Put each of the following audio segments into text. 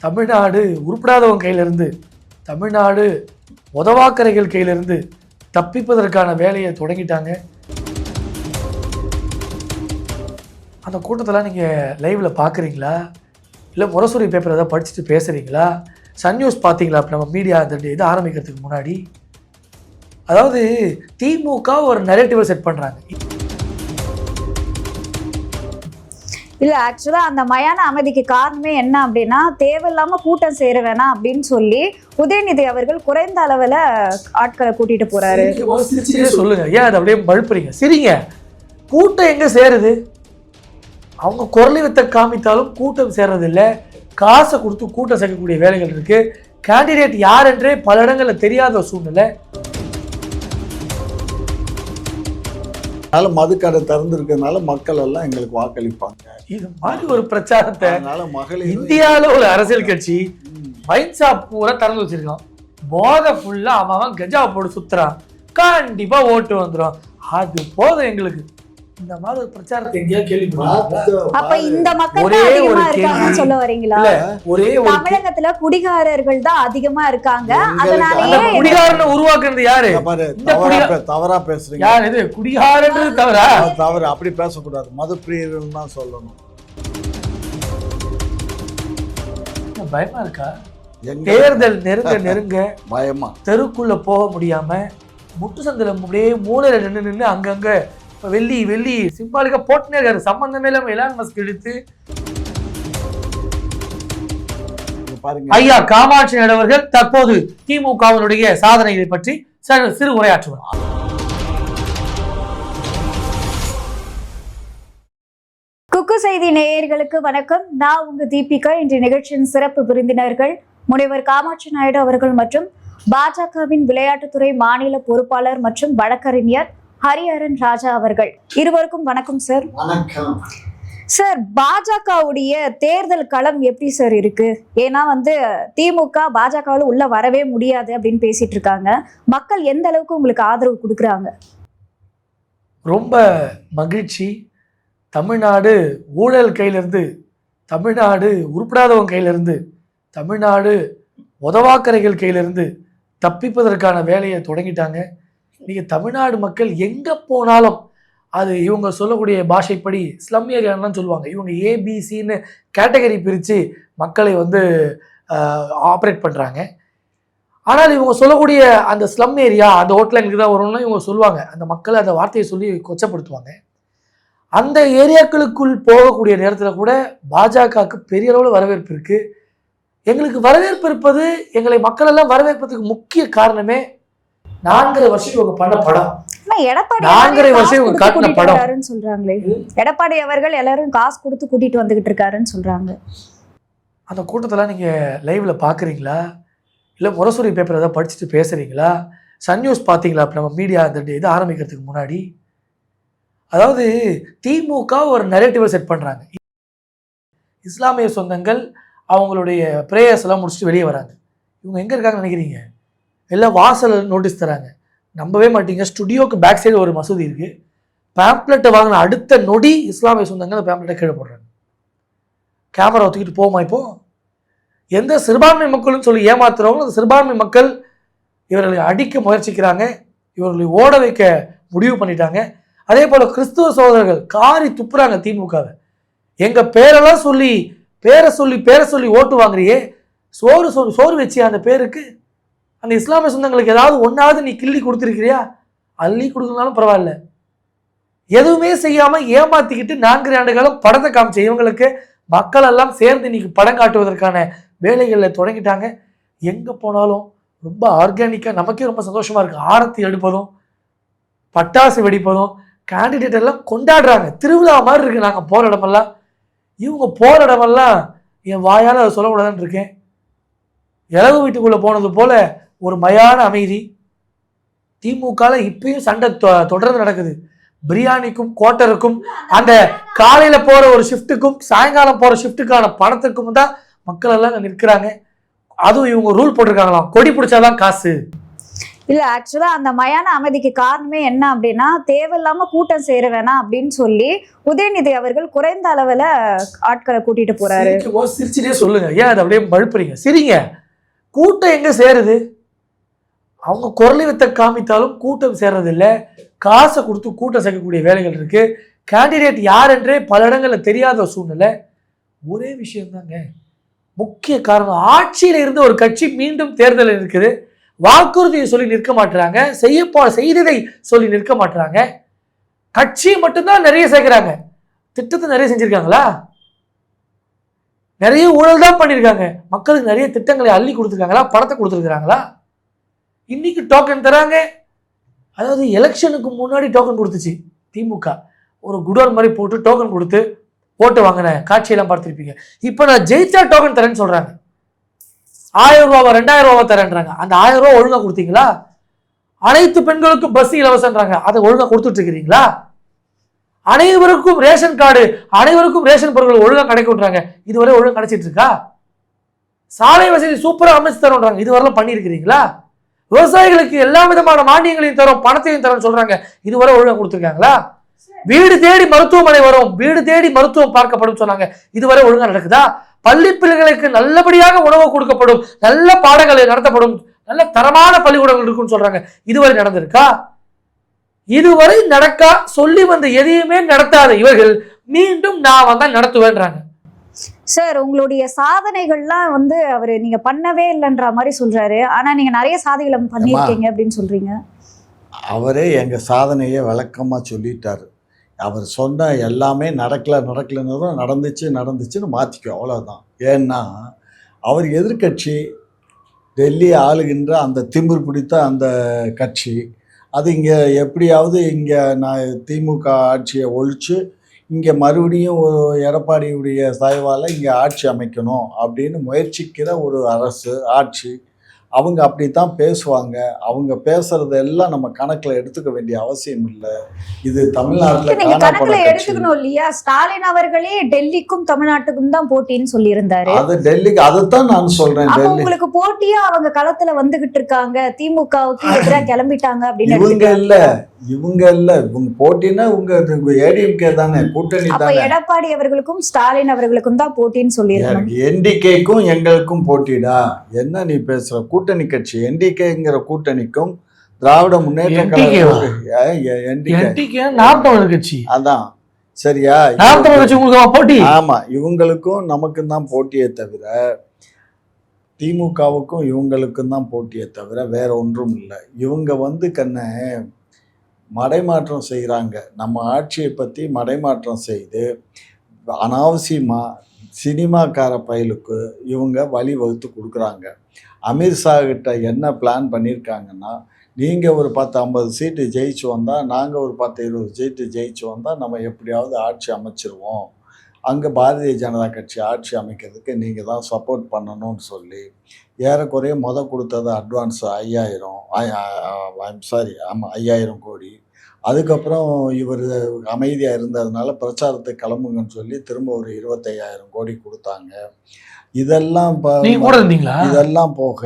தமிழ்நாடு உருப்படாதவங்க கையிலிருந்து, தமிழ்நாடு உதவாக்கரைகள் கையிலிருந்து தப்பிப்பதற்கான வேலையை தொடங்கிட்டாங்க. அந்த கூட்டத்தெல்லாம் நீங்கள் லைவில் பார்க்குறீங்களா? இல்லை முரசொலி பேப்பர் ஏதாவது படிச்சுட்டு பேசுகிறீங்களா? சன் நியூஸ் பார்த்தீங்களா? இப்போ நம்ம மீடியா இந்த இது ஆரம்பிக்கிறதுக்கு முன்னாடி அதாவது திமுக ஒரு நரேட்டிவை செட் பண்ணுறாங்க. இல்லை, ஆக்சுவலாக அந்த மயான அமைதிக்கு காரணமே என்ன அப்படின்னா, தேவையில்லாமல் கூட்டம் சேர வேணாம் அப்படின்னு சொல்லி உதயநிதி அவர்கள் குறைந்த அளவில் ஆட்களை கூட்டிகிட்டு போகிறாரு. சொல்லுங்கள், ஏன் அதை அப்படியே பழுப்புறீங்க? சரிங்க, கூட்டம் எங்கே சேருது? அவங்க குரலை வித்த காமித்தாலும் கூட்டம் சேர்றதில்லை. காசை கொடுத்து கூட்டம் சேர்க்கக்கூடிய வேலைகள் இருக்குது. கேண்டிடேட் யார் என்றே பல இடங்களில் தெரியாத சூழ்நிலை. மதுக்கடை திறந்திருக்கிறதுனால மக்கள் எல்லாம் எங்களுக்கு வாக்களிப்பாங்க. இது மாதிரி ஒரு பிரச்சாரத்தை இந்தியாவில் ஒரு அரசியல் கட்சி வைன் ஷாப் பூரா திறந்து வச்சிருக்கான். போதை ஃபுல்லா அவன் கஜா போட்டு சுத்துறான், கண்டிப்பா ஓட்டு வந்துடும். அது போதும் எங்களுக்கு. இந்த மாதிரி ஒரு பிரச்சாரத்தை எங்கேயாவது கேள்விப்பட்டீங்களா? அப்ப இந்த மக்கள் தான் அதிகமா இருக்காங்கன்னு சொல்ல வரீங்களா? ஒரே தமிழகத்துல குடிகாரர்கள் தான் அதிகமா இருக்காங்க. அதனாலயே குடிகாரனை உருவாக்குறது யாரு? தவறா பேசுறீங்க. யார் இது குடிகாரன்றது? தவறா? தவறு, அப்படி பேசக்கூடாது. மது பிரியர்கள் தான் சொல்லணும். பயமா இருக்கா? தேர்தல் நெருங்க நெருங்க பயமா தெருக்குள்ள போக முடியாம முட்டு சந்தில அப்படியே மூலையில நின்று அங்கங்க வெள்ளி வெள்ளி சிம்பாலிக்கா போட்டுனே இருக்காரு. சம்பந்தமே இல்லாம எலான் மஸ்க் எடுத்து ஐயா காமாட்சி அவர்கள் தற்போது திமுகவினுடைய சாதனைகளை பற்றி சிறு உரையாற்றுவார். குக்கு செய்தி நேயர்களுக்கு வணக்கம். நான் உங்க தீபிகா. இன்று நிகழ்ச்சியின் சிறப்பு விருந்தினர்கள் முனைவர் காமாட்சி நாயுடு அவர்கள் மற்றும் பாஜகவின் விளையாட்டுத்துறை மாநில பொறுப்பாளர் மற்றும் வழக்கறிஞர் ஹரிஹரன் ராஜா அவர்கள். இருவருக்கும் வணக்கம் சார். வணக்கம் சார். பாஜகவுடைய தேர்தல் களம் எப்படி சார் இருக்கு? ஏன்னா திமுக பாஜகவில் உள்ள வரவே முடியாது அப்படின்னு பேசிட்டு இருக்காங்க. மக்கள் எந்த அளவுக்கு உங்களுக்கு ஆதரவு கொடுக்குறாங்க? ரொம்ப மகிழ்ச்சி. தமிழ்நாடு ஊழல் கையிலிருந்து, தமிழ்நாடு உருப்படாதவங்க கையிலிருந்து, தமிழ்நாடு உதவாக்கரைகள் கையிலிருந்து தப்பிப்பதற்கான வேலையை தொடங்கிட்டாங்க. நீங்கள் தமிழ்நாடு மக்கள் எங்கே போனாலும், அது இவங்க சொல்லக்கூடிய பாஷைப்படி ஸ்லம் ஏரியான்லாம் சொல்லுவாங்க. இவங்க ஏபிசின்னு கேட்டகரி பிரித்து மக்களை ஆப்ரேட் பண்ணுறாங்க. ஆனால் இவங்க சொல்லக்கூடிய அந்த ஸ்லம் ஏரியா, அந்த ஹோட்டல் எங்களுக்கு தான் வரும்னா இவங்க சொல்லுவாங்க. அந்த மக்களை அந்த வார்த்தையை சொல்லி கொச்சப்படுத்துவாங்க. அந்த ஏரியாக்களுக்குள் போகக்கூடிய நேரத்தில் கூட பாஜகவுக்கு பெரிய அளவில் வரவேற்பு இருக்குது. எங்களுக்கு வரவேற்பு இருப்பது, எங்களை மக்கள் எல்லாம் வரவேற்பதுக்கு முக்கிய காரணமே 4.5 வருஷம் இவங்க பண்ண படம். 4.5 வருஷம் இவங்க காட்டின படம் சொல்றாங்களே. எடப்பாடி அவர்கள் எல்லாரும் காசு கொடுத்து கூட்டிட்டு வந்துகிட்டு இருக்காருன்னு சொல்றாங்க. அந்த கூட்டத்தெல்லாம் நீங்க லைவ்ல பாக்குறீங்களா? இல்ல முரசொலி பேப்பர் ஏதாவது படிச்சுட்டு பேசுறீங்களா? சன் நியூஸ் பார்த்தீங்களா? இப்போ நம்ம மீடியா இந்த இது ஆரம்பிக்கிறதுக்கு முன்னாடி அதாவது திமுக ஒரு நரேட்டிவை செட் பண்ணுறாங்க. இஸ்லாமிய சொந்தங்கள் அவங்களுடைய ப்ரேயர்ஸ் எல்லாம் முடிச்சுட்டு வெளியே வராங்க. இவங்க எங்கே இருக்காங்கன்னு நினைக்கிறீங்க? எல்லாம் வாசல் நோட்டீஸ் தராங்க. நம்பவே மாட்டீங்க. ஸ்டுடியோக்கு பேக் சைடு ஒரு மசூதி இருக்குது. பேம்ப்ளெட்டை வாங்கின அடுத்த நொடி இஸ்லாமிய சொந்தங்கள் அந்த பேம்ப்ளெட்டை கீழே போடுறாங்க. கேமரா தூக்கிட்டு போமா. இப்போ எந்த சிறுபான்மை மக்கள்னு சொல்லி ஏமாத்துறவங்களும் அந்த சிறுபான்மை மக்கள் இவர்களை அடிக்க முயற்சிக்கிறாங்க. இவர்களை ஓட வைக்க முடிவு பண்ணிட்டாங்க. அதே போல் கிறிஸ்துவ சகோதரர்கள் காரி துப்புறாங்க திமுகவை. எங்கள் பேரை சொல்லி ஓட்டு வாங்குறியே, சோறு வச்சு அந்த பேருக்கு அந்த இஸ்லாமிய சொந்தங்களுக்கு ஏதாவது ஒன்றாவது நீ கிள்ளி கொடுத்துருக்கிறியா? அள்ளி கொடுக்கலனாலும் பரவாயில்ல. எதுவுமே செய்யாமல் ஏமாற்றிக்கிட்டு 4 ஆண்டு காலம் படத்தை காமிச்ச இவங்களுக்கு மக்கள் எல்லாம் சேர்ந்து இன்னைக்கு படம் காட்டுவதற்கான வேலைகளில் தொடங்கிட்டாங்க. எங்கே போனாலும் ரொம்ப ஆர்கானிக்காக நமக்கே ரொம்ப சந்தோஷமாக இருக்குது. ஆரத்தி எடுப்பதும் பட்டாசு வெடிப்பதும் கேண்டிடேட் எல்லாம் கொண்டாடுறாங்க. திருவிழா மாதிரி இருக்குது. நாங்கள் போகிற இடமெல்லாம், இவங்க போகிற இடமெல்லாம் என் வாயால் அதை சொல்லக்கூடாதுன்னு இருக்கேன். இலவு வீட்டுக்குள்ளே போனது போல் ஒரு மயான அமைதி. திமுகவில் இப்பயும் சண்டை தொடர்ந்து நடக்குது. பிரியாணிக்கும் குவார்ட்டருக்கும், அந்த காலையில் போகிற ஒரு ஷிஃப்ட்டுக்கும் சாயங்காலம் போகிற ஷிஃப்ட்டுக்கான பணத்துக்கும் தான் மக்கள் எல்லாம் நிற்கிறாங்க. அதுவும் இவங்க ரூல் போட்டிருக்காங்களாம், கொடி பிடிச்சாதான் காசு. இல்ல ஆக்சுவலா அந்த மயான அமைதிக்கு காரணமே என்ன அப்படின்னா, தேவையில்லாம கூட்டம் சேர வேணாம் அப்படின்னு சொல்லி உதயநிதி அவர்கள் குறைந்த அளவுல ஆட்களை கூட்டிட்டு போறாரு. சிரிச்சுட்டே சொல்லுங்க, ஏன் அதை அப்படியே பழுப்புறீங்க? சரிங்க, கூட்டம் எங்க சேருது? அவங்க குரலை வித்த காமித்தாலும் கூட்டம் சேர்றது இல்லை. காசை கொடுத்து கூட்டம் சேர்க்கக்கூடிய வேலைகள் இருக்கு. கேண்டிடேட் யார் என்றே பல இடங்கள்ல தெரியாத சூழ்நிலை. ஒரே விஷயம்தாங்க முக்கிய காரணம். ஆட்சியில இருந்து ஒரு கட்சி மீண்டும் தேர்தல் இருக்குது. வாக்குறுதியை சொல்லி நிற்க மாட்டுறாங்க, செய்ததை சொல்லி நிற்க மாட்டுறாங்க. கட்சி மட்டும்தான் நிறைய சேர்க்கிறாங்க. திட்டத்தை நிறைய செஞ்சிருக்காங்களா? நிறைய ஊழல் தான் பண்ணியிருக்காங்க. மக்களுக்கு நிறைய திட்டங்களை அள்ளி கொடுத்துருக்காங்களா? பணத்தை கொடுத்துருக்காங்களா? இன்னைக்கு டோக்கன் தராங்க. அதாவது எலெக்ஷனுக்கு முன்னாடி டோக்கன் கொடுத்துச்சு திமுக. ஒரு குடோன் மாதிரி போட்டு டோக்கன் கொடுத்து ஓட்டு வாங்கின காட்சியெல்லாம் பார்த்துருப்பீங்க. இப்போ நான் ஜெயிச்சா டோக்கன் தரேன்னு சொல்றாங்க. 1000 ரூபாவா 2000 ரூபாவா தரேன்றாங்க. அந்த 1000 ரூபா ஒழுங்கா கொடுத்தீங்களா? அனைத்து பெண்களுக்கும் பஸ் இலவசன்றாங்க, அதை ஒழுங்கா கொடுத்துட்டு இருக்கிறீங்களா? அனைவருக்கும் ரேஷன் கார்டு, அனைவருக்கும் ரேஷன் பொருட்கள் ஒழுங்கா கிடைக்கும்ன்றாங்க, இதுவரை ஒழுங்கா கிடைச்சிட்டு இருக்கா? சாலை வசதி சூப்பரா அமைச்சு தரோன்றாங்க, இதுவரைலாம் பண்ணியிருக்கிறீங்களா? விவசாயிகளுக்கு எல்லா விதமான மானியங்களையும் தரும், பணத்தையும் தரும் சொல்றாங்க, இதுவரை ஒழுங்கா கொடுத்துருக்காங்களா? வீடு தேடி மருத்துவமனை வரும், வீடு தேடி மருத்துவம் பார்க்கப்படும் சொன்னாங்க, இதுவரை ஒழுங்கா நடக்குதா? பள்ளி பிள்ளைகளுக்கு நல்லபடியாக உணவு கொடுக்கப்படும், நல்ல பாடங்களை நடத்தப்படும், நல்ல தரமான பள்ளிக்கூடங்கள் இருக்குன்னு சொல்றாங்க, இதுவரை நடந்திருக்கா? இதுவரை நடக்கா சொல்லி வந்த எதையுமே நடத்தாத இவர்கள் மீண்டும் நான் வந்தா நடத்துவேன்றாங்க. சார், உங்களுடைய சாதனைகள்லாம் வந்து அவரு நீங்க பண்ணவே இல்லைன்ற மாதிரி சொல்றாரு. ஆனா நீங்க நிறைய சாதனைகளை பண்ணிருக்கீங்க அப்படின்னு சொல்றீங்க. அவரே எங்க சாதனையை விளக்கமா சொல்லிட்டாரு. அவர் சொன்ன எல்லாமே நடக்கலன்னு நடந்துச்சுன்னு மாற்றிக்கோ, அவ்வளோதான். ஏன்னா அவர் எதிர்கட்சி, டெல்லி ஆளுகின்ற அந்த திமிர் பிடித்த அந்த கட்சி, அது இங்கே எப்படியாவது இங்கே நான் திமுக ஆட்சியை ஒழித்து இங்கே மறுபடியும் ஒரு எடப்பாடியுடைய சாய்வால் இங்கே ஆட்சி அமைக்கணும் அப்படின்னு முயற்சிக்கிற ஒரு அரசு ஆட்சி. அவங்க அப்படித்தான் பேசுவாங்க. அவங்க பேசுறதெல்லாம் நம்ம கணக்கில் எடுத்துக்க வேண்டிய அவசியம் இல்லை. இது தமிழ்நாட்டில் கணக்குல எடுத்துக்கணும் இல்லையா? ஸ்டாலின் அவர்களே டெல்லிக்கும் தமிழ்நாட்டுக்கும் தான் போட்டின்னு சொல்லி இருந்தாரு. அது டெல்லிக்கு, அதைத்தான் நான் சொல்றேன். உங்களுக்கு போட்டியா அவங்க களத்துல வந்துகிட்டு இருக்காங்க, திமுகவுக்கு எதிராக கிளம்பிட்டாங்க அப்படின்னு. இவங்க இல்ல போட்டினா உங்க ஏடிஎம்கே தானே, கூட்டணி தானே. எடப்பாடி அவர்களுக்கும் ஸ்டாலின் அவர்களுக்கும் தான் போட்டின்னு சொல்லியிருக்காங்க. என்டிகேக்கும் எங்களுக்கும் போட்டிடா, என்ன நீ பேசுற? கூட்டணி கட்சி என்டிகேங்கிற கூட்டணிக்கும் திராவிட முன்னேற்ற கழகம் கட்சி அதான் சரியா? போட்டி. ஆமா, இவங்களுக்கும் நமக்கும் தான் போட்டியே தவிர, திமுகவுக்கும் இவங்களுக்கும் தான் போட்டியே தவிர வேற ஒன்றும் இல்லை. இவங்க கண்ணை மடைமாற்றம் செய்கிறாங்க. நம்ம ஆட்சியை பற்றி மடைமாற்றம் செய்து அனாவசியமாக சினிமாக்கார பயலுக்கு இவங்க வழி வகுத்து கொடுக்குறாங்க. அமித்ஷா கிட்ட என்ன பிளான் பண்ணியிருக்காங்கன்னா, நீங்கள் ஒரு 10-50 சீட்டு ஜெயிச்சு வந்தால், நாங்கள் ஒரு 10-20 சீட்டு ஜெயிச்சு வந்தால் நம்ம எப்படியாவது ஆட்சி அமைச்சிருவோம், அங்கே பாரதிய ஜனதா கட்சி ஆட்சி அமைக்கிறதுக்கு நீங்கள் தான் சப்போர்ட் பண்ணணும்னு சொல்லி ஏறக்குறைய கொடுத்தது அட்வான்ஸ் 5000 கோடி. அதுக்கப்புறம் இவர் அமைதியாக இருந்ததுனால பிரச்சாரத்துக்கு கிளம்புங்கன்னு சொல்லி திரும்ப ஒரு 25,000 கோடி கொடுத்தாங்க. இதெல்லாம் போக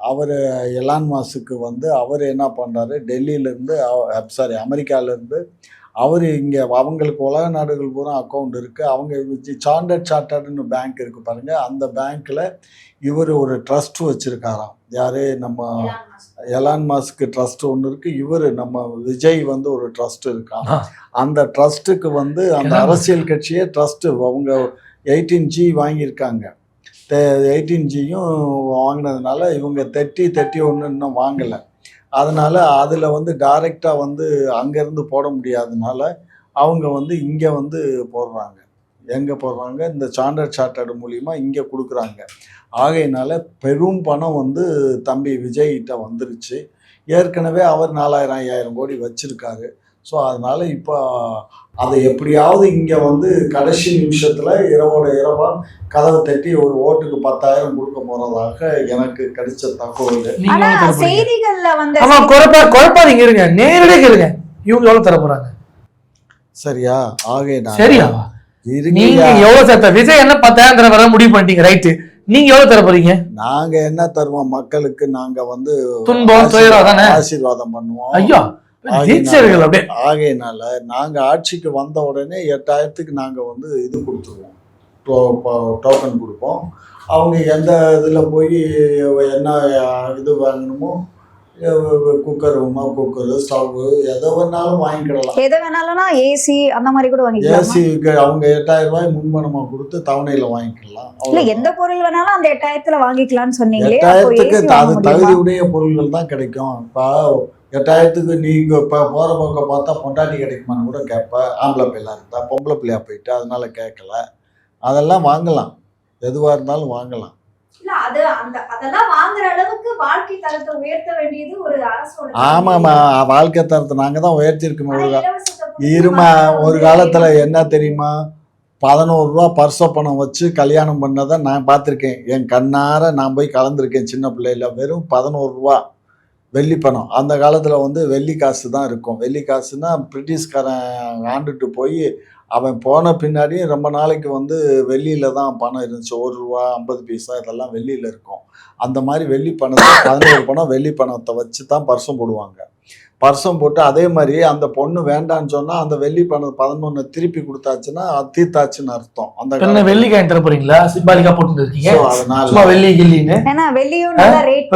அவர் எலான் மாஸ்க்கு அவர் என்ன பண்ணுறாரு, டெல்லியிலேருந்து அமெரிக்காவிலேருந்து அவர் இங்கே அவங்களுக்கு உலக நாடுகள் பூரா அக்கௌண்ட் இருக்குது. அவங்க சார்ட்டர்டுன்னு பேங்க் இருக்குது பாருங்கள், அந்த பேங்க்கில் இவர் ஒரு ட்ரஸ்ட் வச்சுருக்காராம். யார்? நம்ம எலான் மாஸ்க்கு ட்ரஸ்ட் ஒன்று இருக்குது. இவர் நம்ம விஜய் ஒரு ட்ரஸ்ட் இருக்கான். அந்த ட்ரஸ்ட்டுக்கு அந்த அரசியல் கட்சியே ட்ரஸ்ட்டு அவங்க 18G வாங்கியிருக்காங்க. 18Gயும் வாங்கினதுனால இவங்க 31 இன்னும் வாங்கலை. அதனால் அதில் டைரெக்டாக அங்கேருந்து போட முடியாதனால அவங்க இங்கே போடுறாங்க. எங்கே போடுறாங்க? இந்த சார்ட்டர்டு மூலிமா இங்கே கொடுக்குறாங்க. ஆகையினால பெரும் பணம் தம்பி விஜய்கிட்ட வந்துருச்சு. ஏற்கனவே அவர் 4000-5000 கோடி வச்சுருக்காரு. ஸோ அதனால் இப்போ அதை எப்படியாவது இங்கே கடைசி நிமிஷத்தில் இரவோட இரவாக கதவை தட்டி ஒரு ஓட்டுக்கு 10,000 கொடுக்க போகிறதாக எனக்கு கிடைச்ச தகவல். குழப்பாதீங்க, இருங்க, நேரடியாக இருங்க. இவங்க எவ்வளோ தர போகிறாங்க? சரியா? சரியா? நீங்க எவ்வளவு சேர்த்த? விஜய் என்ன 10,000 வர முடிவு பண்ணிட்டீங்க, ரைட்டு. நீங்க எவ்வளவு தர போறீங்க? நாங்க என்ன தருவோம் மக்களுக்கு? நாங்க வந்து துன்பம் துயரம் தானே ஆசீர்வாதம் பண்ணுவோம். ஐயா தீட்சைகள் அப்படியே. ஆகையினால நாங்க ஆட்சிக்கு வந்த உடனே 8000க்கு நாங்க வந்து இது கொடுத்துருவோம், டோக்கன் கொடுப்போம். அவங்க எந்த இதில் போய் என்ன இது வாங்கணுமோ, குக்கர் வேணுமா குக்கரு, ஸ்டவ் எதை வேணாலும் வாங்கிக்கிடலாம். எதை வேணாலும்னா ஏசி அந்த மாதிரி கூட வாங்கிக்கலாம். ஏசிக்கு அவங்க 8000 ரூபாய் முன்பணமாக கொடுத்து தவணையில் வாங்கிக்கலாம். இல்ல எந்த பொருள் வேணாலும் அந்த 8000த்துல வாங்கிக்கலாம்னு சொன்னீங்களே. 8000க்கு அது தகுதியுடைய பொருள்கள் தான் கிடைக்கும். இப்போ 8000க்கு நீங்க இப்போ போகிற பக்கம் பார்த்தா பொண்டாட்டி கிடைக்குமான்னு கூட கேட்ப. ஆம்பளை பிள்ளையா இருந்தா, பொம்பளை பிள்ளையா போயிட்டு அதனால கேட்கல. அதெல்லாம் வாங்கலாம், எதுவாக இருந்தாலும் வாங்கலாம். இல்ல அது அந்த அதெல்லாம் வாங்குற அளவுக்கு வாழ்க்கை தரத்தை உயர்த்த வேண்டியது ஒரு அரசோட. ஆமாம்மா, வாழ்க்கை தரத்தை நாங்கள் தான் உயர்த்திருக்கோம். ஒரு காலத்தில் என்ன தெரியுமா, 11 ரூபா பர்ச பணம் வச்சு கல்யாணம் பண்ணதை நான் பார்த்துருக்கேன். என் கண்ணார நான் போய் கலந்துருக்கேன் சின்ன பிள்ளையில. வெறும் 11 ரூபா வெள்ளி பணம். அந்த காலத்தில் வந்து வெள்ளி காசு தான் இருக்கும். வெள்ளி காசுனா பிரிட்டிஷ்காரன் ஆண்டுட்டு போய் அவன் போன பின்னாடி ரொம்ப நாளைக்கு வந்து வெள்ளியில் தான் பணம் இருந்துச்சு. 1 ரூபா 50 பைசா இதெல்லாம் வெள்ளியில் இருக்கும். அந்த மாதிரி வெள்ளி பணத்தை 11 பணம் வெள்ளி பணத்தை வச்சு தான் பர்சம் போடுவாங்க. பர்சம் போட்டு அதே மாதிரி அந்த பொண்ணு வேண்டான்னு சொன்னால் அந்த வெள்ளி பணம் 11 திருப்பி கொடுத்தாச்சுன்னா தீர்த்தாச்சுன்னு அர்த்தம். அந்த வெள்ளி காயின் தர போறீங்களா? சிம்பாலிக்கா போட்டு இருக்கீங்க. அதனால வெள்ளி கில்லின்னு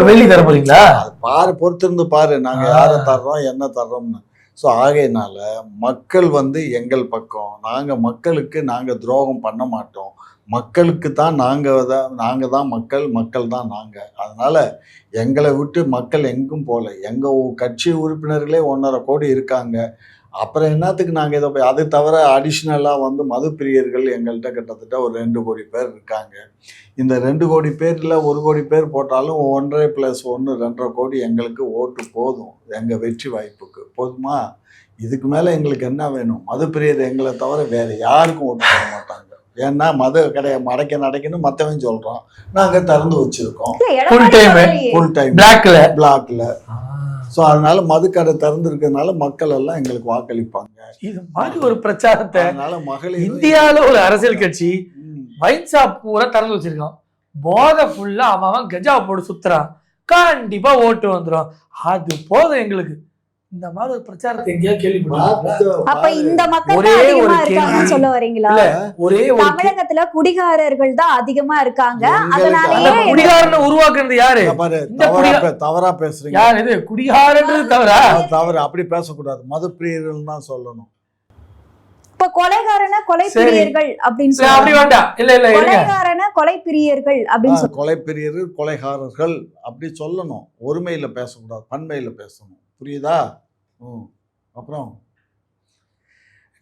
வெள்ளி தர போறீங்களா? அது பாரு, பொறுத்திருந்து பாரு நாங்கள் யாரை தர்றோம் என்ன தர்றோம்னு. ஸோ ஆகையினால மக்கள் வந்து எங்கள் பக்கம். நாங்கள் மக்களுக்கு நாங்கள் துரோகம் பண்ண மாட்டோம். மக்களுக்கு தான் நாங்கள் தான் மக்கள், மக்கள் தான் நாங்கள். அதனால் எங்களை விட்டு மக்கள் எங்கும் போகல. எங்கள் கட்சி உறுப்பினர்களே 1.5 கோடி இருக்காங்க. அப்புறம் என்னத்துக்கு நாங்கள் இதை போய், அது தவிர அடிஷ்னலாக வந்து மது பிரியர்கள் எங்கள்கிட்ட கிட்டத்தட்ட ஒரு 2 கோடி பேர் இருக்காங்க. இந்த 2 கோடி பேரில் 1 கோடி பேர் போட்டாலும் 1.5 + 1 2.5 கோடி எங்களுக்கு ஓட்டு போதும். எங்கள் வெற்றி வாய்ப்புக்கு போதுமா? இதுக்கு மேலே எங்களுக்கு என்ன வேணும்? மது பிரியர் எங்களை தவிர வேறு யாருக்கும் ஓட்டு போட மாட்டாங்க. ஏன்னா மது கடையை நடக்கணும்னு மற்றவன் சொல்கிறோம். நாங்கள் திறந்து வச்சுருக்கோம் ஃபுல் டைம் பிளாக்ல. ஸோ அதனால மதுக்கடை திறந்துருக்கிறதுனால மக்கள் எல்லாம் எங்களுக்கு வாக்களிப்பாங்க. இது மாதிரி ஒரு பிரச்சாரத்தை மகளிர் இந்தியாவில ஒரு அரசியல் கட்சி வைன் ஷாப் பூரா திறந்து வச்சிருக்கான். போதை ஃபுல்லா அவன் கஜா போட்டு சுத்துறான். கண்டிப்பா ஓட்டு வந்துடும். அது போதும் எங்களுக்கு. இந்த மாதிரி ஒரு பிரச்சாரத்தை எங்கேயாவது கேள்விப்பட்டீங்களா? அப்ப இந்த மக்கள் அதிகமா இருக்காங்கன்னு சொல்ல வரீங்களா? ஒரே தமிழகத்துல குடிகாரர்கள் தான் அதிகமா இருக்காங்க. அதனாலயே குடிகாரனை உருவாக்குறது யாரு? தவறா பேசுறீங்க. யார் இது குடிகாரன்றது? தவறு, அப்படி பேசக்கூடாது. மது பிரியர்கள் தான் சொல்லணும். இப்ப கொலைகாரன கொலை பிரியர்கள் அப்படின்னு சொல்லி அப்படி வேண்டாம். இல்ல கொலைகாரன கொலை பிரியர்கள் அப்படின்னு சொல்லி கொலை பிரியர்கள் கொலைகாரர்கள் அப்படி சொல்லணும். ஒருமையில பேசக்கூடாது, பன்மையில பேசணும். புரியுதா? அப்புறம்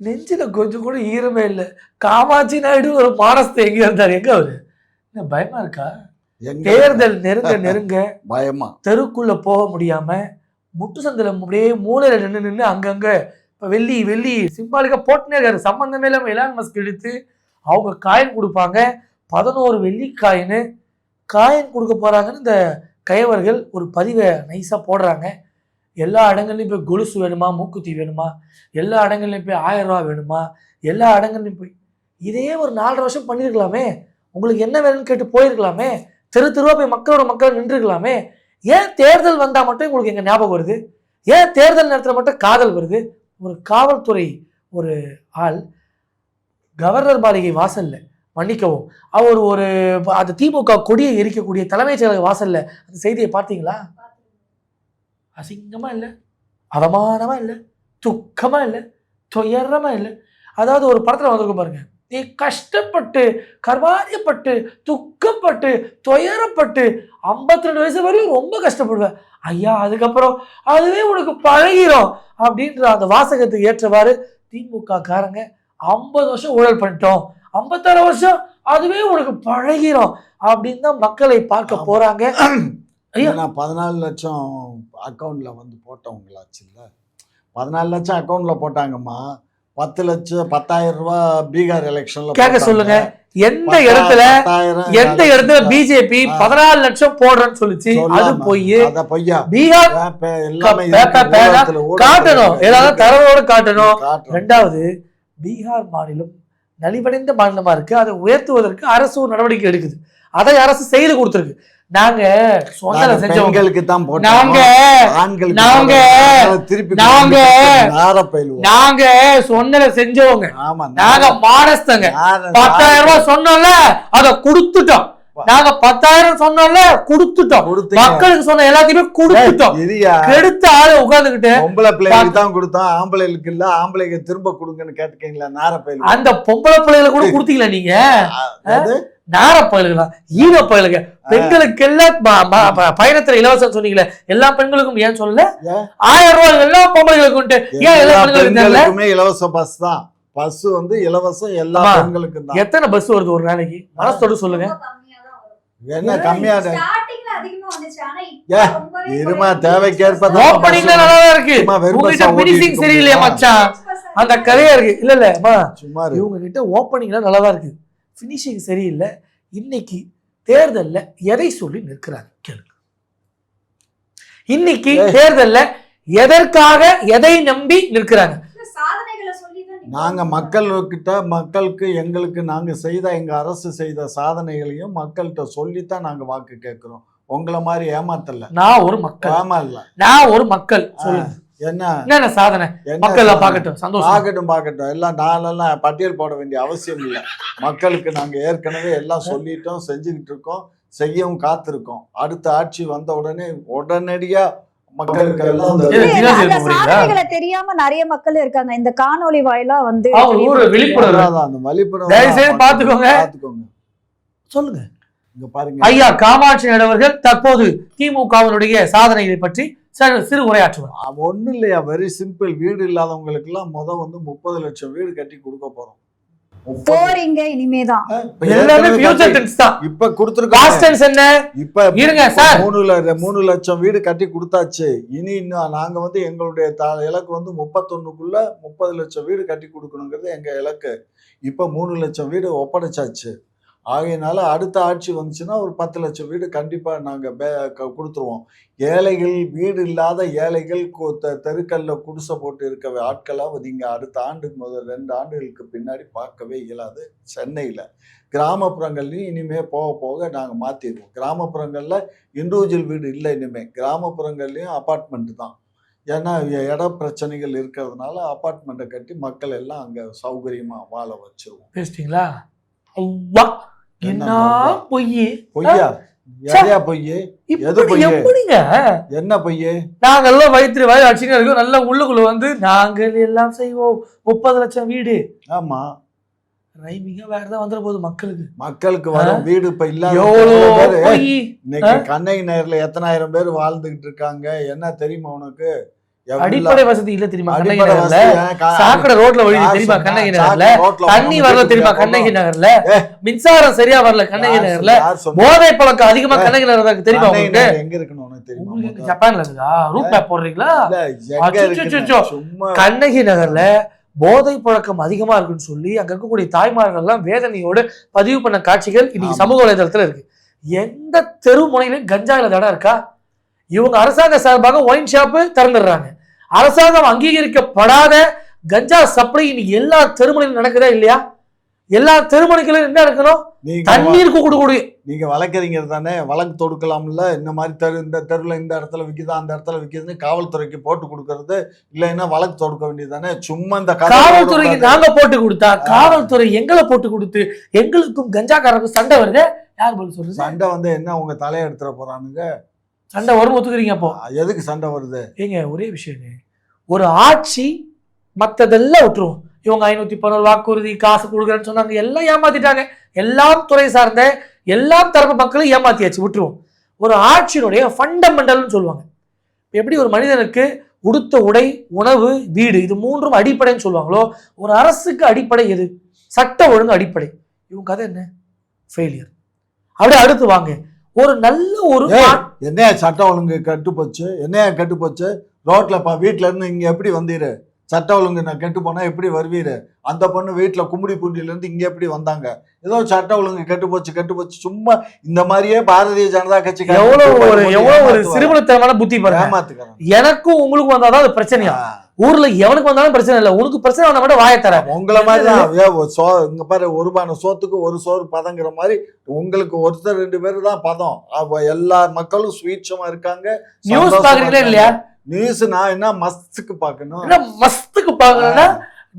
நெஞ்சில கொஞ்சம் கூட ஈரமே இல்லை. காமாட்சி நாயுடு ஒரு மானஸ்தை எங்க இருந்தாரு? எங்க அவரு? என்ன பயமா இருக்கா? தேர்தல் நெருங்க பயமா தெருக்குள்ள போக முடியாம முட்டு சந்தில அப்படியே மூலையில நின்று அங்கங்க இப்ப வெள்ளி சிம்பாலிக்கா போட்டுனே இருக்காரு. சம்பந்தமே இல்லாம எலான் மஸ்க் எடுத்து அவங்க காயின் கொடுப்பாங்க. 11 வெள்ளி காயின் கொடுக்க போறாங்கன்னு இந்த கயவர்கள் ஒரு பதிவை நைஸா போடுறாங்க. எல்லா இடங்கள்லையும் போய் கொலுசு வேணுமா, மூக்குத்தி வேணுமா, எல்லா இடங்கள்லையும் போய் 1000 ரூபா வேணுமா, எல்லா இடங்கள்லையும் போய் இதே ஒரு 4.5 வருஷம் பண்ணியிருக்கலாமே. உங்களுக்கு என்ன வேணும்னு கேட்டு போயிருக்கலாமே. தெருவா போய் மக்கள் நின்றுருக்கலாமே. ஏன் தேர்தல் வந்தால் மட்டும் உங்களுக்கு எங்க ஞாபகம் வருது? ஏன் தேர்தல் நேரத்தில் மட்டும் காதல் வருது? ஒரு காவல்துறை ஒரு ஆள் கவர்னர் மாளிகை வாசல்ல, மன்னிக்கவும், அவர் ஒரு அந்த திமுக கொடியை எரிக்கக்கூடிய தலைமைச் செயலக வாசல்ல அந்த செய்தியை பார்த்தீங்களா? அசிங்கமா இல்லை, அவமானமா இல்லை, துக்கமா இல்லை, துயரமா இல்லை. அதாவது ஒரு படத்துல வந்திருக்கும் பாருங்க, நீ கஷ்டப்பட்டு கர்வாரியப்பட்டு துக்கப்பட்டு துயரப்பட்டு 52 வயசு வரையும் ரொம்ப கஷ்டப்படுவேன் ஐயா, அதுக்கப்புறம் அதுவே உனக்கு பழகிரும் அப்படின்ற அந்த வாசகத்துக்கு ஏற்றவாறு திமுக காரங்க 50 வருஷம் ஊழல் பண்ணிட்டோம், 56 வருஷம் அதுவே உனக்கு பழகிரும் அப்படின்னு தான் மக்களை பார்க்க போறாங்க. ஐயா 14 லட்சம் அக்கௌண்ட்ல வந்து போட்டவங்களாச்சு இல்ல, 14 லட்சம் அக்கௌண்ட்ல போட்டாங்கம்மா. 10,10,000 ரூபாய் பீகார் எலெக்ஷன்ல கேட்க சொல்லுங்க. எந்த இடத்துல பிஜேபி 14 லட்சம் போடுறேன்னு சொல்லிச்சு, அது பொய்யா? பீகார் காட்டணும், ஏதாவது தரவோடு காட்டணும். 2வது, பீகார் மாநிலம் நலிவடைந்த மாநிலமா இருக்கு, அதை உயர்த்துவதற்கு அரசு ஒரு நடவடிக்கை எடுக்குது. அதை அரசு செய்து கொடுத்துருக்கு. நாங்க சொந்தல செஞ்சவங்களுக்கு தான் நாங்க நாங்க நாங்க நாங்க சொந்தல செஞ்சவங்க. நாங்க மானஸ்தங்க. 10,000 ரூபாய் சொன்னோம்ல அதை கொடுத்துட்டோம். நாங்க 10,000 சொன்னோம்ல கொடுத்துட்டோம். மக்களுக்கு சொன்ன எல்லாத்தையுமே கொடுத்துட்டோம். கெடுத்த ஆளு உட்கார்ந்துகிட்டு பொம்பளை பிள்ளைகளுக்கு தான் கொடுத்தோம், ஆம்பளைகளுக்கு இல்ல, ஆம்பளைக்கு திரும்ப கொடுங்கன்னு கேட்டுக்கீங்களா? நார பயில அந்த பொம்பளை பிள்ளைகளை கூட கொடுத்தீங்களா நீங்க? நார பயலுங்களா? ஈர பயலுங்க. பெண்களுக்கு எல்லாம் பயணத்துல இலவசம் சொன்னீங்களே, எல்லா பெண்களுக்கும் ஏன் சொல்லல? 1000 ரூபாய் எல்லா பொம்பளைகளுக்கு ஏன் எல்லா பெண்களுக்குமே இலவச பஸ் தான். பஸ் வந்து இலவசம் எல்லா பெண்களுக்கும் தான். எத்தனை பஸ் வருது ஒரு நாளைக்கு? மனசோட சொல்லுங்க. என்ன கம்மியா இருமா, தேவைக்கேற்ப ஓப்பனிங்ல நல்லா இருக்கு. உங்ககிட்ட ஃபினிஷிங் சரியில்லையா மச்சான்? அந்த கதையா இருக்கு. இல்ல இல்ல சும்மா இவங்க கிட்ட ஓப்பனிங்ல நல்லா இருக்கு, ஃபினிஷிங் சரியில்லை. இன்னைக்கு தேர்தல்ல எதை சொல்லி நிற்கிறாங்க கேளுங்க. இன்னைக்கு தேர்தல்ல எதற்காக எதை நம்பி நிற்கிறாங்க? நாங்க மக்களுக்கு எங்களுக்கு நாங்க செய்த எங்க அரசு செய்த சாதனைகளையும் மக்கள்கிட்ட சொல்லித்தான் நாங்க வாக்கு கேட்கிறோம். உங்களை மாதிரி ஏமாத்தல. நான் ஒரு மக்கள். ஆமா இல்ல, நான் ஒரு மக்கள். சொல்லுங்க என்ன சாதனை? மக்கள் பார்க்கட்டும், சந்தோஷம் பார்க்கட்டும். எல்லாம் நாளெல்லாம் பட்டியல் போட வேண்டிய அவசியம் இல்லை. மக்களுக்கு நாங்க ஏற்கனவே எல்லாம் சொல்லிட்டோம், செஞ்சுக்கிட்டு இருக்கோம், செய்யவும் காத்திருக்கோம். அடுத்த ஆட்சி வந்த உடனடியா மக்களுக்கு எல்லாம் தெரியாம நிறைய மக்கள் இருக்காங்க. இந்த காணொலி வாயிலா வந்து விழிப்புணர்வு பாத்துக்கோங்க. சொல்லுங்க. இங்க பாருங்க, ஐயா காமாட்சி அவர்கள் தற்போது திமுகவினுடைய சாதனைகளை பற்றி சிறு உரையாற்றுவார். ஒண்ணும் இல்லையா, வெரி சிம்பிள். வீடு இல்லாதவங்களுக்கு எல்லாம் வந்து 30 லட்சம் வீடு கட்டி கொடுக்க போறோம். போறீங்க இனிமேதான். இப்ப கொடுத்திருக்கோம். என்ன இப்ப இருங்க சார், 3 லட்சம் வீடு கட்டி கொடுத்தாச்சு. இன்னும் நாங்க வந்து எங்களுடைய இலக்கு வந்து 31க்குள்ள 30 லட்சம் வீடு கட்டி கொடுக்கணுங்கிறது எங்க இலக்கு. இப்ப 3 லட்சம் வீடு ஒப்படைச்சாச்சு. ஆகையினால அடுத்த ஆட்சி வந்துச்சுன்னா ஒரு 10 லட்சம் வீடு கண்டிப்பா நாங்க கொடுத்துருவோம். ஏழைகள், வீடு இல்லாத ஏழைகள், தெருக்கல்ல குடிசை போட்டு இருக்க ஆட்களா நீங்க அடுத்த ஆண்டு முதல் 2 ஆண்டுகளுக்கு பின்னாடி பார்க்கவே இயலாது. சென்னையில கிராமப்புறங்கள்லையும் இனிமே போக போக நாங்க மாத்திடுவோம். கிராமப்புறங்கள்ல இண்டிவிஜுவல் வீடு இல்லை, இனிமே கிராமப்புறங்கள்லயும் அபார்ட்மெண்ட் தான். ஏன்னா இட பிரச்சனைகள் இருக்கிறதுனால அபார்ட்மெண்ட்டை கட்டி மக்கள் எல்லாம் அங்க சௌகரியமா வாழ வச்சிருவோம். பேசிட்டீங்களா? என்ன பொய்யே? பொய்யா? எதையா பொய்யே? எது பொய்யே? என்ன பொய்யே? நாங்கெல்லாம் வயிற்று வாய் அடிச்சுன்னு இருக்கோம். நல்லா உள்ளுக்குள்ள வந்து நாங்கள் எல்லாம் செய்வோம் 30 லட்சம் வீடு. ஆமா, ரைமிங்கா வேற ஏதாவது வந்துட போகுது மக்களுக்கு வரும் வீடு இப்ப இல்லாத. இன்னைக்கு கண்ணகி நகர்ல எத்தனாயிரம் பேர் வாழ்ந்துகிட்டு இருக்காங்க என்ன தெரியுமா உனக்கு? அடிப்படை வசதி இல்ல தெரியுமா கண்ணகி நகர்ல? சாக்கடை ரோட்ல வழி தெரியுமா கண்ணகி நகர்ல? தண்ணி வரல தெரியுமா கண்ணகி நகர்ல? மின்சாரம் சரியா வரல கண்ணகி நகர்ல? போதை பழக்கம் அதிகமா கண்ணகி நகர் தெரியுமா உங்களுக்கு? எங்க இருக்குன்னு உனக்கு தெரியுமா? ஜப்பான்ல இருக்கா? ரூட் மேப் போடுறீங்களா? கண்ணகி நகர்ல போதை பழக்கம் அதிகமா இருக்குன்னு சொல்லி அங்க இருக்கக்கூடிய தாய்மார்கள் எல்லாம் வேதனையோடு பதிவு பண்ண காட்சிகள் இன்னைக்கு சமூக வலைதளத்துல இருக்கு. எந்த தெரு முனையிலும் கஞ்சாயில தடம் இருக்கா? இவங்க அரசாங்க சார்பாக ஒயின் ஷாப்பு திறந்துடுறாங்க. அரசாங்கம் அங்கீகரிக்கப்படாத கஞ்சா சப்ளை இன்னைக்கு எல்லா தெருமுனையிலும் நடக்குதா இல்லையா? எல்லா தெருமுனைகளும் என்ன இருக்கணும்? தண்ணீருக்கு கொடுக்க. நீங்க வளர்க்குறீங்க தானே, வழக்கு தொடுக்கலாம்ல. இந்த மாதிரி இந்த தெருவில் இந்த இடத்துல விற்குதா, அந்த இடத்துல விற்குதுன்னு காவல்துறைக்கு போட்டு கொடுக்கறது இல்லைன்னா வழக்கு தொடுக்க வேண்டியது தானே. சும்மா இந்த காவல்துறைக்கு நாங்க போட்டு கொடுத்தா காவல்துறை எங்களை போட்டு கொடுத்து எங்களுக்கும் கஞ்சாக்காரருக்கும் சண்டை வருது. யார் போல சொல்லுங்க? சண்டை வந்து என்ன உங்க தலையை எடுத்துட போறானுங்க? சண்டை வரும் ஒத்துக்கிறீங்க? அப்போ எதுக்கு சண்டை வருது? ஏங்க ஒரே விஷயம், ஒரு ஆட்சி மற்றதெல்லாம் விட்டுருவோம். இவங்க 511 வாக்குறுதி காசு கொடுக்குறேன்னு சொன்னாங்க, எல்லாம் ஏமாத்திட்டாங்க. எல்லாம் துறை சார்ந்த எல்லாம் தரப்பு மக்களும் ஏமாத்தியாச்சு, விட்டுருவோம். ஒரு ஆட்சியினுடைய ஃபண்டமெண்டல்னு சொல்லுவாங்க. எப்படி ஒரு மனிதனுக்கு உடுத்த உடை, உணவு, வீடு, இது 3ம் அடிப்படைன்னு சொல்லுவாங்களோ, ஒரு அரசுக்கு அடிப்படை எது? சட்ட ஒழுங்கு அடிப்படை. இவங்க கதை என்ன? ஃபெயிலியர். அப்படியே அடுத்து வாங்க, ஒரு நல்ல ஒரு என்னையா சட்டம் ஒழுங்கு கட்டுப்போச்சு? என்னையா கட்டுப்போச்சு? ரோட்ல வீட்டுல இருந்து இங்க எப்படி வந்தீரு? சட்ட ஒழுங்கு நான் கெட்டு போனா எப்படி வருவீரு? அந்த பொண்ணு வீட்டுல கும்படி பூண்டியில இருந்து இங்க எப்படி வந்தாங்க? ஏதோ சட்ட ஒழுங்கு கெட்டு போச்சு. சும்மா இந்த மாதிரியே பாரதிய ஜனதா கட்சி எவ்வளவு ஒரு சிறுமணத்தனமான புத்தி ஏமாத்துக்கிறேன். எனக்கும் உங்களுக்கும் வந்தாதான் அது பிரச்சனையா? ஊர்ல எவனுக்கு வந்தாலும் பிரச்சனை இல்லை, உனக்கு பிரச்சனை வந்தா மட்டும் வாயை தர. உங்களை மாதிரிதான் இங்க பாரு, ஒரு பானை சோத்துக்கு ஒரு சோறு பதங்கிற மாதிரி உங்களுக்கு ஒருத்தர் 2 பேரு தான் பதம். எல்லா மக்களும் சுவீட்சமா இருக்காங்க. நியூஸ் பாக்குறீங்களா இல்லையா? நியூஸ் நான் என்ன மஸ்துக்கு பாக்கணும், மஸ்துக்கு பாக்கணும்னா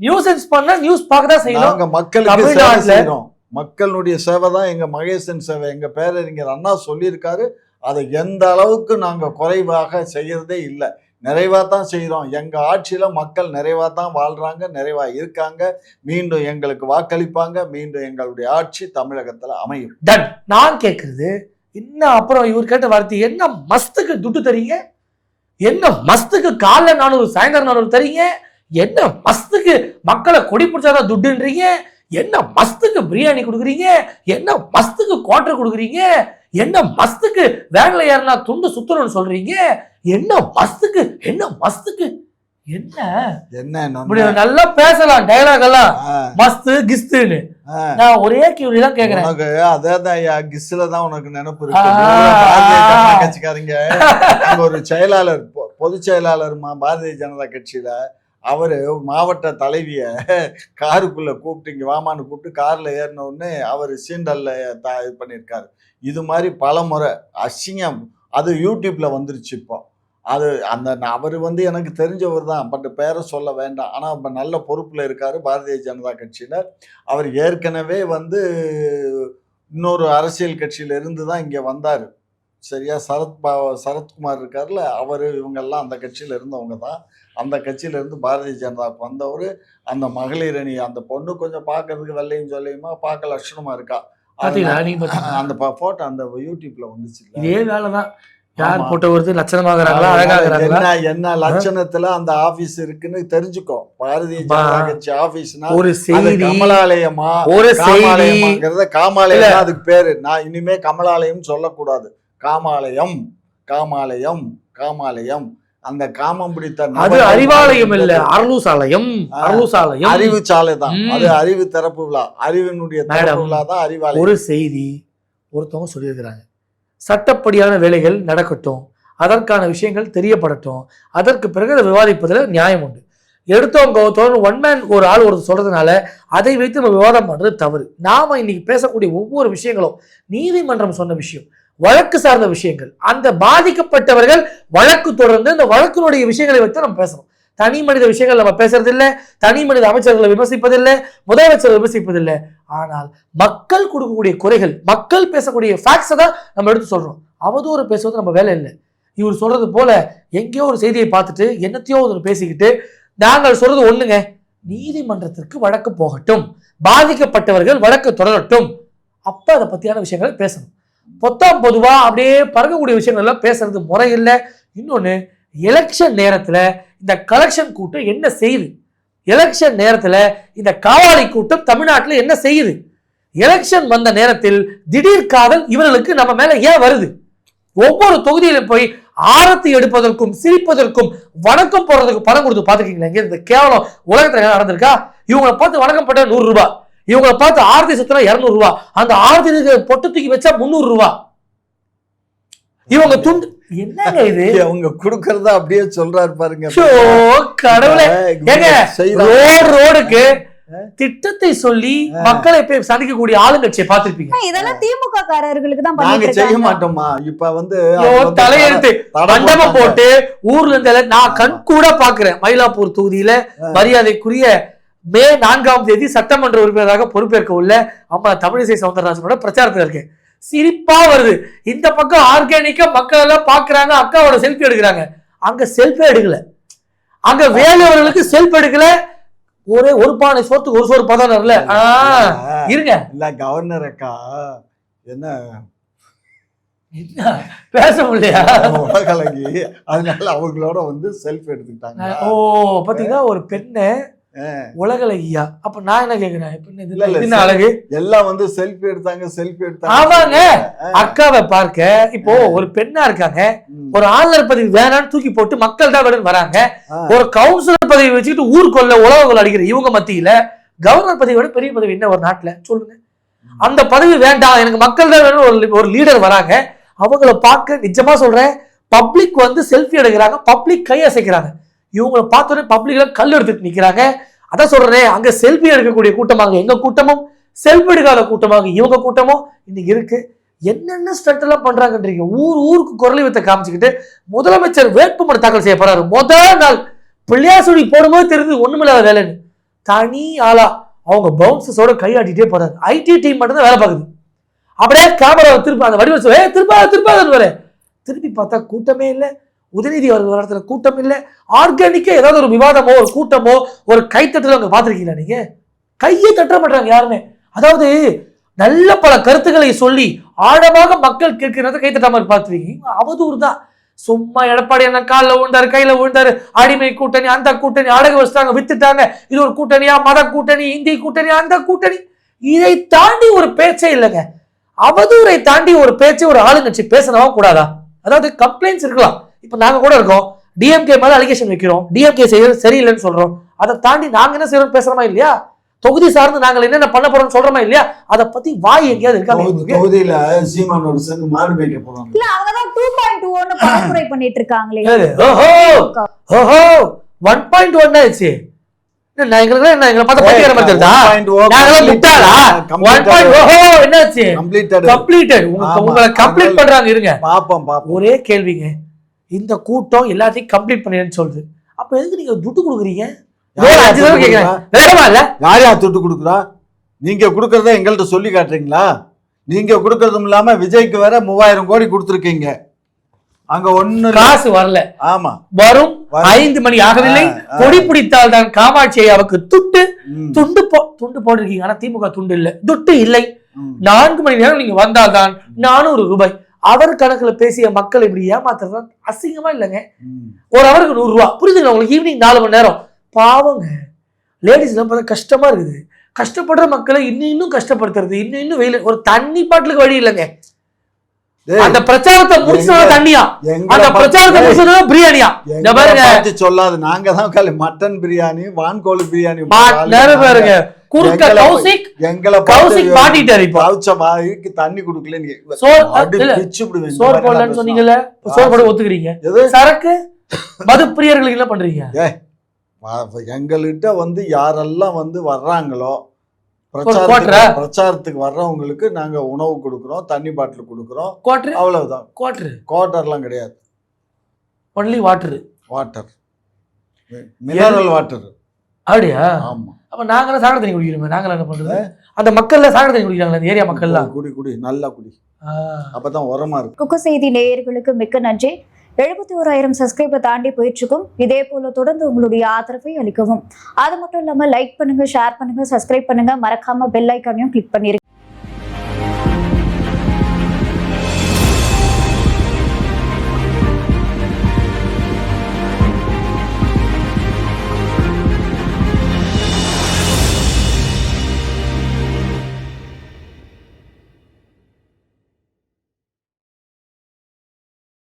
நியூஸ் பண்ணா நியூஸ் பார்க்கதான் செய்யணும். நாங்க மக்களுக்கு சேவை செய்யறோம். மக்களுடைய சேவை தான் எங்க மகேசன் சேவை. எங்க பேரறிஞர் அண்ணா சொல்லியிருக்காரு. அதை எந்த அளவுக்கு நாங்க குறைவாக செய்யறதே இல்லை, நிறைவா தான் செய்யறோம். எங்க ஆட்சியில மக்கள் நிறைவா தான் வாழ்றாங்க, நிறைவா இருக்காங்க. மீண்டும் எங்களுக்கு வாக்களிப்பாங்க, மீண்டும் எங்களுடைய ஆட்சி தமிழகத்துல அமையும். டன். நான் கேட்கறது இன்னும் அப்புறம் இவர் கேட்ட வார்த்தை, என்ன மஸ்துக்கு துட்டு தரீங்க, என்ன மஸ்துக்கு காலைல 400 சாயந்தரம் 400 தரீங்க, என்ன மஸ்துக்கு மக்களை கொடி பிடிச்சாதான் துட்டுன்றீங்க, என்ன மஸ்துக்கு பிரியாணி கொடுக்குறீங்க, என்ன மஸ்துக்கு குவார்டர் கொடுக்குறீங்க, என்ன மஸ்துக்கு வேன்ல ஏறினா துண்டு சுத்தணும்னு சொல்றீங்க, என்ன மஸ்துக்கு என்ன நல்லா பேசலாம் டயலாக் எல்லாம் மஸ்து கிஸ்துன்னு. நான் ஒரே கேள்வி தான் கேக்குறேன். உனக்கு அதான் கிஸ்ல தான் உனக்கு நினைப்பு இருக்கு. கட்சிக்காரங்க ஒரு செயலாளர், பொதுச் செயலாளர் பாரதிய ஜனதா கட்சியில அவரு மாவட்ட தலைவிய காருக்குள்ள கூப்பிட்டு இங்க வாமான்னு கூப்பிட்டு கார்ல ஏறின உடனே அவர் சீண்டல்ல இது பண்ணியிருக்காரு. இது மாதிரி பல முறை அசிங்கம். அது யூடியூப்ல வந்துருச்சு இப்போ. அது அந்த அவர் எனக்கு தெரிஞ்சவர் தான், பட் பேரை சொல்ல வேண்டாம். ஆனா இப்ப நல்ல பொறுப்புல இருக்காரு பாரதிய ஜனதா கட்சியில. அவர் ஏற்கனவே இன்னொரு அரசியல் கட்சியில இருந்து தான் இங்க வந்தாரு. சரியா? சரத்குமார் இருக்காருல்ல, அவரு இவங்கெல்லாம் அந்த கட்சியில இருந்தவங்க தான். அந்த கட்சியில இருந்து பாரதிய ஜனதாவுக்கு வந்தவர். அந்த மகளிர் அணி அந்த பொண்ணு கொஞ்சம் பார்க்கறதுக்கு வெள்ளையும் சொல்லியுமா பார்க்க லட்சணமா இருக்கா. அந்த போட்டோ அந்த யூடியூப்ல வந்துச்சு. இதே வேலைதான். யார் போட்டோ வருது, லட்சணமாகறாங்களா அழகாகறாங்களா, என்ன லட்சணத்துல அந்த ஆபீஸ் இருக்குன்னு தெரிஞ்சுக்கோ. பாரதிய ஜனதா கட்சி ஆபீஸ்னா ஒரு செய்தி கமலாலயமா, ஒரு காமாலயமாங்கிறத காமாலயம் அதுக்கு பேரு. நான் இனிமே கமலாலயம் சொல்லக்கூடாது, காமாலயம் காமாலயம் காமாலயம். அந்த காமம் பிடித்த அது அறிவாலயம் இல்ல, அரலூசாலயம். அறிவு சாலை தான் அது. அறிவு திறப்பு விழா, அறிவினுடைய திறப்பு விழா தான் அறிவாலயம். ஒரு செய்தி ஒருத்தவங்க சொல்லியிருக்கிறாங்க, சட்டப்படியான வேலைகள் நடக்கட்டும், அதற்கான விஷயங்கள் தெரியப்படட்டும், அதற்கு பிறகு அதை விவாதிப்பதில் நியாயம் உண்டு. எடுத்தவங்க தொடர்ந்து ஒன்மேன் ஒரு ஆள் ஒரு சொல்றதுனால அதை வைத்து நம்ம விவாதம் பண்றது தவறு. நாம இன்னைக்கு பேசக்கூடிய ஒவ்வொரு விஷயங்களும் நீதிமன்றம் சொன்ன விஷயம், வழக்கு சார்ந்த விஷயங்கள். அந்த பாதிக்கப்பட்டவர்கள் வழக்கு தொடர்ந்து அந்த வழக்கினுடைய விஷயங்களை வைத்து நம்ம பேசணும். தனி மனித விஷயங்கள் நம்ம பேசுறது இல்லை, தனி மனித அமைச்சர்களை விமர்சிப்பதில்லை, முதலமைச்சர்களை விமர்சிப்பதில்லை. ஆனால் மக்கள் கொடுக்கக்கூடிய குறைகள், மக்கள் பேசக்கூடிய ஃபேக்ட்ஸை தான் நம்ம எடுத்து சொல்றோம். அவதூறு பேசுவது நம்ம வேலை இல்லை. இவர் சொல்றது போல எங்கேயோ ஒரு செய்தியை பார்த்துட்டு என்னத்தையோ ஒரு பேசிக்கிட்டு நாங்கள் சொல்றது ஒண்ணுங்க, நீதிமன்றத்திற்கு வழக்கு போகட்டும், பாதிக்கப்பட்டவர்கள் வழக்கு தொடரட்டும், அப்ப அதை பத்தியான விஷயங்களை பேசணும். பொதுவா அப்படியே பறக்கக்கூடிய விஷயங்கள் எல்லாம் பேசுறது முறை இல்லை. இன்னொன்னு, எலெக்ஷன் நேரத்துல இந்த கலெக்ஷன் கூட்டம் என்ன செய்யுது, எலெக்ஷன் நேரத்துல இந்த காவாலி கூட்டம் தமிழ்நாட்டில் என்ன செய்யுது, எலெக்ஷன் வந்த நேரத்தில் திடீர் காதல் இவர்களுக்கு நம்ம மேல ஏன் வருது? ஒவ்வொரு தொகுதியிலும் போய் ஆரத்தி எடுப்பதற்கும் சிரிப்பதற்கும் வணக்கம் போடுறதுக்கு பணம் கொடுத்து பாத்துக்கீங்களா? இந்த கேவலம் உலகத்துல நடந்திருக்கா? இவங்களை பார்த்து வணக்கம் போட்ட 100 ரூபாய், இவங்களை பார்த்து ஆரத்தி சுத்தினா 200 ரூபாய், அந்த ஆரத்தி பொட்டு தூக்கி வச்சா 300 ரூபாய். இவங்க துண்டு என்னங்க இது? அவங்க கொடுக்கறத அப்படியே சொல்றாரு பாருங்க. கடவுளே, ரோடுக்கு திட்டத்தை சொல்லி மக்களை போய் சந்திக்கக்கூடிய ஆளுங்கட்சியை பார்த்திருப்பீங்க. இதெல்லாம் திமுக காரர்களுக்கு தான் நாங்க செய்ய மாட்டோமா? இப்ப தலையெழுத்து மண்டபம் போட்டு ஊர்ல இருந்து நான் கண் கூட பாக்குறேன். மயிலாப்பூர் தொகுதியில மரியாதைக்குரிய மே 4ஆம் தேதி சட்டமன்ற உறுப்பினராக பொறுப்பேற்க உள்ள அம்மா தமிழிசை சவுந்தரராஜனோட பிரச்சாரத்துல இருக்கேன். சிரிப்பா வருது. இந்த பக்கம் ஆர்கானிக்கா மக்கள் எல்லாம் பாக்குறாங்க, அக்காவோட செல்ஃபி எடுக்கிறாங்க. அங்க செல்ஃபி எடுக்கல, அங்க வேலையவர்களுக்கு செல்ஃபி எடுக்கல. ஒரு பானை சோத்துக்கு ஒரு சோறு பதம் இருங்க. இல்ல கவர்னர் அக்கா என்ன பேச முடியலையா? அதனால அவங்களோட செல்ஃபி எடுத்துக்கிட்டாங்க. ஓ பாத்தீங்கன்னா ஒரு பெண்ணு உலகளகியா. அப்ப நான் என்ன கேக்குறேன், அழகு எல்லாம் செல்ஃபி எடுத்தாங்க, செல்ஃபி எடுத்தாங்க. ஆமாங்க, அக்காவை பார்க்க இப்போ ஒரு பெண்ணா இருக்காங்க, ஒரு ஆளுநர் பதவி வேணான்னு தூக்கி போட்டு மக்கள் தான் வேணும்னு வராங்க. ஒரு கவுன்சிலர் பதவி வச்சுக்கிட்டு ஊருக்குள்ள உலகங்கள் அடிக்கிற இவங்க மத்தியில கவர்னர் பதவி விட பெரிய பதவி என்ன ஒரு நாட்டுல சொல்லுங்க? அந்த பதவி வேண்டாம், எனக்கு மக்கள் தான் வேணும் ஒரு லீடர் வராங்க. அவங்கள பார்க்க நிஜமா சொல்றேன், பப்ளிக் செல்ஃபி எடுக்கிறாங்க, பப்ளிக் கை அசைக்கிறாங்க. இவங்களை பார்த்தோன்னே பப்ளிக்ல கல் எடுத்துட்டு நிக்கிறாங்க. அதான் சொல்றேன், அங்க செல்ஃபி எடுக்கக்கூடிய கூட்டமாக எங்க கூட்டமும், செல்ஃபி எடுக்காத கூட்டமாக இவங்க கூட்டமும் இன்னைக்கு இருக்கு. என்னென்ன ஸ்டண்ட் எல்லாம் பண்றாங்கன்றீங்க. ஊருக்கு குரலை வித்த காமிச்சுக்கிட்டு முதலமைச்சர் வேட்புமனு தாக்கல் செய்ய போறாரு. முதல் நாள் பிள்ளையாசுடி போடும்போது தெரிஞ்சு ஒண்ணுமில்லாத வேலைன்னு தனி ஆளா அவங்க பவுன்சஸோட கையாட்டிட்டே போறாரு. ஐடி டீம் மட்டும் தான் வேலை பார்க்குது. அப்படியே கேமரா திருப்பி அந்த வடிவம் திருப்பாத திருப்பி பார்த்தா கூட்டமே இல்லை. உதயநிதி அவர்கள் இடத்துல கூட்டம் இல்லை. ஆர்கானிக்கா ஏதாவது ஒரு விவாதமோ ஒரு கூட்டமோ ஒரு கைத்தட்டலோ அங்க பாத்திருக்கீங்களா நீங்க? கையை தட்ட மாட்டாங்க யாருமே. அதாவது நல்ல பல கருத்துக்களை சொல்லி ஆழமாக மக்கள் கேட்கிறத கைத்தட்டாம பார்த்துருக்கீங்க. அவதூறு தான். சும்மா எடப்பாடி என்ன காலில் விழுந்தாரு, கையில விழுந்தாரு, அடிமை கூட்டணி, அந்த கூட்டணி அடகு வச்சுட்டாங்க, வித்துட்டாங்க, இது ஒரு கூட்டணியா, மத கூட்டணி, இந்தி கூட்டணி, அந்த கூட்டணி. இதை தாண்டி ஒரு பேச்சே இல்லைங்க. அவதூறை தாண்டி ஒரு பேச்சை ஒரு ஆளுங்கட்சி பேசனவா கூடாதா? அதாவது கம்ப்ளைண்ட்ஸ் இருக்கலாம். இப்ப நாங்க கூட இருக்கோம், டிஎம்கே மேல அலிகேஷன் வைக்கிறோம், டிஎம்கே செய்யறது சரியில்லைன்னு சொல்றோம். அதை தாண்டி நாங்க என்ன செய்யறோம் பேசுறோமா இல்லையா? தொகுதி சார்ந்து நாங்கள் என்னென்ன பண்ண போறோம் சொல்றோமா இல்லையா? அதை பத்தி வாய் எங்கேயாவது இருக்காங்க? தொகுதியில சீமான் ஒரு சேர்ந்து மாடு மேய்க்க போறாங்க. இல்ல அவங்கதான் 2.1 பரப்புரை பண்ணிட்டு இருக்காங்களே. ஓஹோ 1.1 ஆயிடுச்சு. எங்களை பார்த்து பட்டியற மாதிரி தெரியுதா? நாங்களாம் முட்டாளா? 1.0 என்னாச்சு? கம்ப்ளீட்டட். உங்களை கம்ப்ளீட் பண்றாங்க. இருங்க பாப்போம். ஒரே கேள்விங்க, இந்த கூட்டம் எல்லாத்தையும் கம்ப்ளீட் பண்ணிடுன்னு சொல்லுது. அப்ப எதுக்கு நீங்க துட்டு கொடுக்குறீங்க? யாரையா துட்டு கொடுக்குறா? நீங்க கொடுக்கறத எங்கள்கிட்ட சொல்லி காட்டுறீங்களா? நீங்க கொடுக்கறதும் இல்லாம விஜய்க்கு வேற 3000 கோடி கொடுத்துருக்கீங்க. அங்க ஒண்ணு காசு வரல. ஆமா, வரும் 5 மணி ஆகவில்லை. கொடி பிடித்தால் தான் காமாட்சி ஐயாவுக்கு துண்டு போட்டிருக்கீங்க. ஆனா திமுக துண்டு இல்ல, துட்டு இல்லை. 4 மணி நேரம் நீங்க வந்தால்தான் 400 ரூபாய். அவர் கணக்குல பேசிய மக்கள் இப்படி ஏமாத்துறது அசிங்கமா இல்லைங்க. ஒரு அவருக்கு 100 ரூபாய். புரியுதுங்களா உங்களுக்கு? ஈவினிங் 4 மணி நேரம் பாவங்க. லேடிஸ் எல்லாம் பார்த்தா கஷ்டமா இருக்குது. கஷ்டப்படுற மக்களை இன்னும் கஷ்டப்படுத்துறது, இன்னும் வெயில். ஒரு தண்ணி பாட்டிலுக்கு வழி இல்லைங்க. அந்த பிரச்சாரத்தை முடிச்சா தண்ணியா, அந்த பிரச்சாரத்தை முடிச்சா பிரியாணியா? சொல்லாது. நாங்க தான் மட்டன் பிரியாணி, வான்கோழி பிரியாணி பாருங்க. குறுக்க கௌசிக் கௌசிக் மாட்டிட்டாரு. இப்போ வாய்க்கு தண்ணி குடுக்கலன்னு சோறு போடலன்னு சொன்னீங்கல்ல, சோறு போட ஒத்துக்கிறீங்க. சரக்கு மது பிரியர்களுக்கு என்ன பண்றீங்க? எங்கள்கிட்ட வந்து யாரெல்லாம் வந்து வர்றாங்களோ பிரச்சாரத்துக்கு வர்றவங்களுக்கு நாங்க உணவு கொடுக்குறோம், தண்ணி பாட்டில் கொடுக்குறோம். அவ்வளவுதான். குவார்டர்லாம் கிடையாது. Only water mineral water. அப்படியா? ஆமா. அப்ப நாங்க சாக்கடை தண்ணி குடிக்கிறோம். நாங்க என்ன பண்றது? அந்த மக்கள் சாக்கடை தண்ணி குடிக்கிறாங்களா? அந்த ஏரியா மக்கள் குடி நல்லா குடி, அப்பதான் உரமா இருக்கு. குக்கு செய்தி நேயர்களுக்கு மிக்க நன்றி. 71,000 சப்ஸ்கிரைபர் தாண்டி போயிட்டு இருக்கும். இதே போல தொடர்ந்து உங்களுடைய ஆதரவை அளிக்கவும். அது மட்டும் இல்லாம லைக் பண்ணுங்க, ஷேர் பண்ணுங்க, சப்ஸ்கிரைப் பண்ணுங்க, மறக்காம பெல் ஐக்கானையும் கிளிக் பண்ணிருங்க.